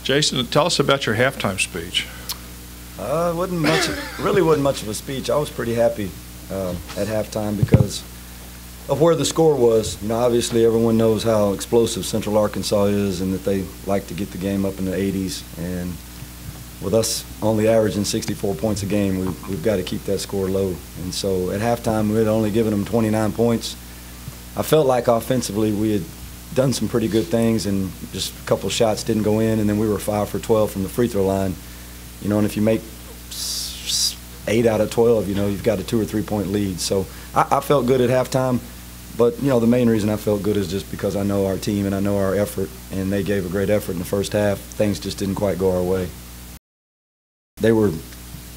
Jason, tell us about your halftime speech. Really wasn't much of a speech. I was pretty happy at halftime because of where the score was. You know, obviously everyone knows how explosive Central Arkansas is and that they like to get the game up in the 80s. And with us only averaging 64 points a game, we've got to keep that score low. And so at halftime, we had only given them 29 points. I felt like offensively we had done some pretty good things, and just a couple of shots didn't go in, and then we were 5 for 12 from the free throw line. You know, and if you make 8 out of 12, you know, you've got a 2 or 3 point lead. So I felt good at halftime, but, you know, the main reason I felt good is just because I know our team and I know our effort, and they gave a great effort in the first half. Things just didn't quite go our way. They were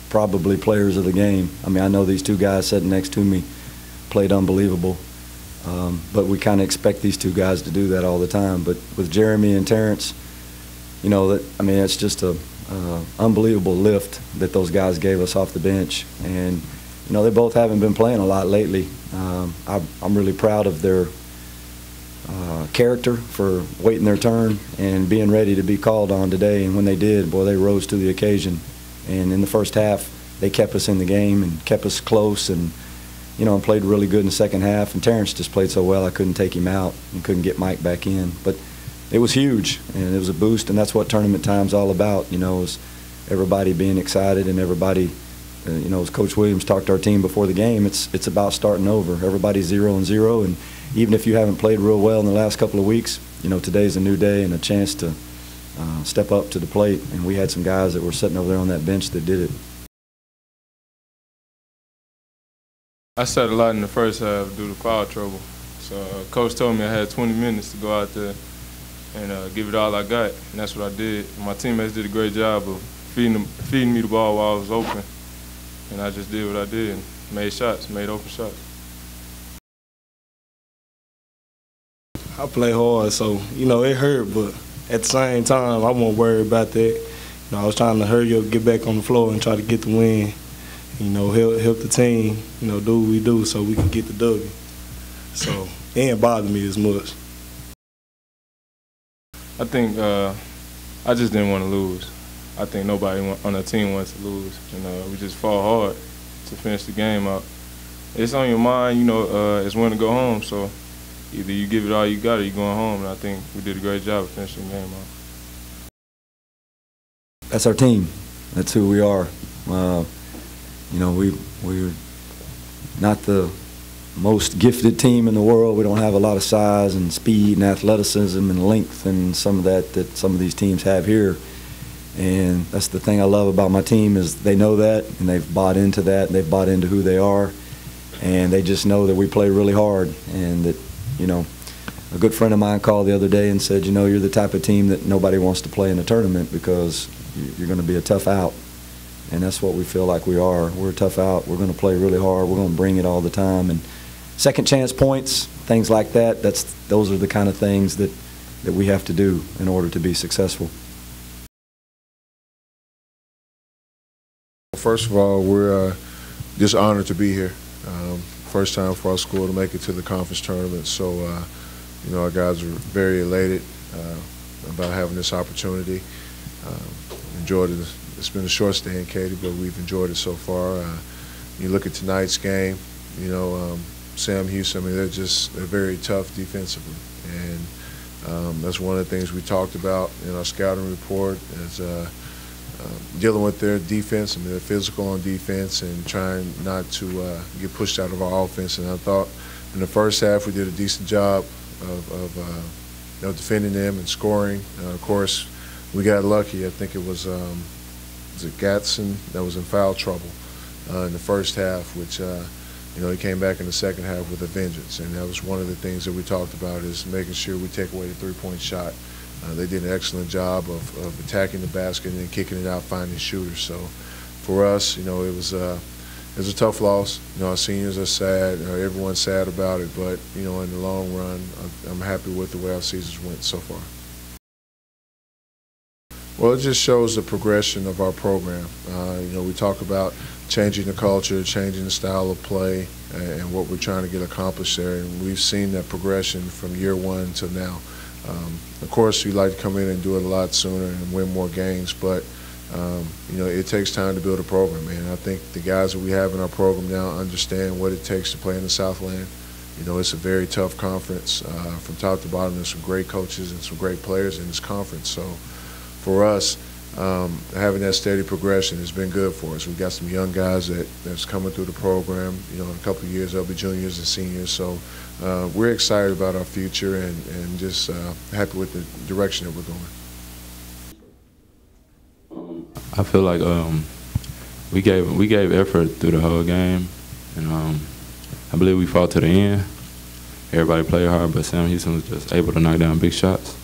probably players of the game. I mean, I know these two guys sitting next to me played unbelievable. But we kind of expect these two guys to do that all the time. But with Jeremy and Terrence, you know, it's just a unbelievable lift that those guys gave us off the bench. And, you know, they both haven't been playing a lot lately. I'm really proud of their character for waiting their turn and being ready to be called on today. And when they did, boy, they rose to the occasion. And in the first half, they kept us in the game and kept us close, and you know, and played really good in the second half. And Terrence just played so well I couldn't take him out and couldn't get Mike back in. But it was huge, and it was a boost, and that's what tournament time's all about, you know, is everybody being excited and everybody, you know, as Coach Williams talked to our team before the game, it's about starting over. Everybody's 0-0, and even if you haven't played real well in the last couple of weeks, you know, today's a new day and a chance to step up to the plate. And we had some guys that were sitting over there on that bench that did it. I sat a lot in the first half due to foul trouble. So Coach told me I had 20 minutes to go out there and give it all I got, and that's what I did. My teammates did a great job of feeding me the ball while I was open, and I just did what I did and made open shots. I play hard, so, you know, it hurt, but at the same time, I wasn't worried about that. You know, I was trying to hurry up, get back on the floor, and try to get the win. You know, help the team, you know, do what we do so we can get the W. So it ain't bother me as much. I think I just didn't want to lose. I think nobody on the team wants to lose. You know, we just fought hard to finish the game out. It's on your mind, you know, it's when to go home. So either you give it all you got or you're going home. And I think we did a great job of finishing the game out. That's our team. That's who we are. You know, we're not the most gifted team in the world. We don't have a lot of size and speed and athleticism and length and some of that some of these teams have here. And that's the thing I love about my team is they know that, and they've bought into that, and they've bought into who they are, and they just know that we play really hard. And that, you know, a good friend of mine called the other day and said, you know, you're the type of team that nobody wants to play in a tournament because you're going to be a tough out. And that's what we feel like we are. We're a tough out. We're going to play really hard. We're going to bring it all the time. And second chance points, things like that, those are the kind of things that we have to do in order to be successful. First of all, we're just honored to be here. First time for our school to make it to the conference tournament. So, you know, our guys are very elated about having this opportunity. Enjoyed it. It's been a short stay in Katy, but we've enjoyed it so far. You look at tonight's game, you know, Sam Houston, I mean, they're very tough defensively. And that's one of the things we talked about in our scouting report is dealing with their defense. I mean, they're physical on defense and trying not to get pushed out of our offense. And I thought in the first half we did a decent job of you know, defending them and scoring. Of course, we got lucky. I think it was Gatson that was in foul trouble in the first half, which you know, he came back in the second half with a vengeance, and that was one of the things that we talked about is making sure we take away the three-point shot. They did an excellent job of attacking the basket and then kicking it out, finding shooters. So for us, you know, it was a tough loss. You know, our seniors are sad. Everyone's sad about it, but you know, in the long run, I'm happy with the way our seasons went so far. Well, it just shows the progression of our program. You know, we talk about changing the culture, changing the style of play, and what we're trying to get accomplished there. And we've seen that progression from year one to now. Of course, we'd like to come in and do it a lot sooner and win more games, but it takes time to build a program, man. I think the guys that we have in our program now understand what it takes to play in the Southland. It's a very tough conference. From top to bottom, there's some great coaches and some great players in this conference. So for us, having that steady progression has been good for us. We've got some young guys that's coming through the program. In a couple of years, they'll be juniors and seniors. So we're excited about our future and just happy with the direction that we're going. I feel like we gave effort through the whole game, and I believe we fought to the end. Everybody played hard, but Sam Houston was just able to knock down big shots.